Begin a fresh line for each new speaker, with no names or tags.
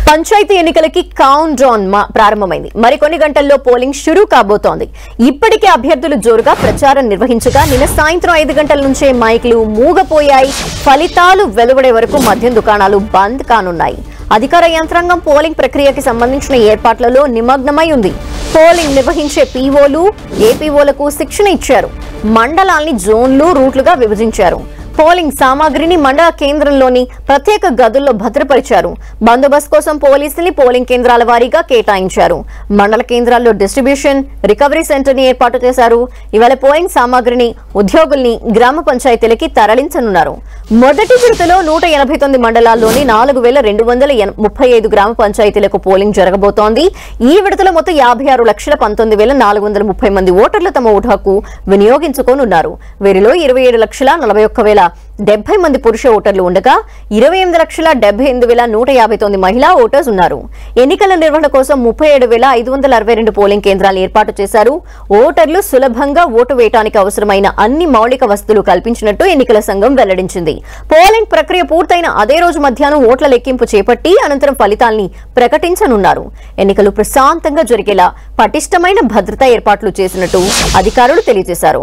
పంచాయతీ ఎన్నికలకి count down ప్రారంభమైంది. మరికొన్ని గంటల్లో పోలింగ్ షురూ కాబోతోంది. ఇప్పటికే అభ్యర్థులు జోరుగా ప్రచారం నిర్వహించగా నిన్న సాయంత్రం 5 గంటల నుంచే మైకులు మూగపోయాయి. ఫలితాలు వెలువడే వరకు మద్యం దుకాణాలు బంద్ కానున్నాయి. అధికార యంత్రాంగం పోలింగ్ ప్రక్రియకి సంబంధించిన ఏర్పాట్లలో నిమగ్నమై ఉంది. పోలింగ్ నిర్వహించే పీఓలు, ఏపీఓలకు శిక్షణ ఇచ్చారు. మండలాల్ని జోన్లు, రూట్లుగా విభజించారు. పోలింగ్ సామాగ్రిని మండల కేంద్రంలోని ప్రత్యేక గదుల్లో భద్రపరిచారు. బందోబస్తు కోసం పోలీసుల్ని పోలింగ్ కేంద్రాల వారీగా కేటాయించారు. మండల కేంద్రాల్లో డిస్ట్రిబ్యూషన్, రికవరీ సెంటర్ ని ఏర్పాటు చేశారు. ఇవాళ పోలింగ్ సామాగ్రిని ఉద్యోగుల్ని గ్రామ పంచాయతీలకి తరలించనున్నారు. మొదటి విడతలో 189 మండలాల్లోని 4235 గ్రామ పంచాయతీలకు పోలింగ్ జరగబోతోంది. ఈ విడతలో మొత్తం 56,19,430 మంది ఓటర్లు తమ ఓటు హక్కు వినియోగించుకోనున్నారు. వీరిలో 27,41,070 మంది పురుష ఓటర్లు ఉండగా 28,78,159 మహిళా ఓటర్స్ ఉన్నారు. ఎన్నికల నిర్వహణ కోసం 37,562 పోలింగ్ కేంద్రాలు ఏర్పాటు చేశారు. ఓటర్లు సులభంగా ఓటు వేయడానికి అవసరమైన అన్ని మౌలిక వసతులు కల్పించినట్టు ఎన్నికల సంఘం వెల్లడించింది. పోలింగ్ ప్రక్రియ పూర్తయిన అదే రోజు మధ్యాహ్నం ఓట్ల లెక్కింపు చేపట్టి అనంతరం ఫలితాల్ని ప్రకటించనున్నారు. ఎన్నికలు ప్రశాంతంగా జరిగేలా పటిష్టమైన భద్రతా ఏర్పాట్లు చేసినట్టు అధికారులు తెలియజేశారు.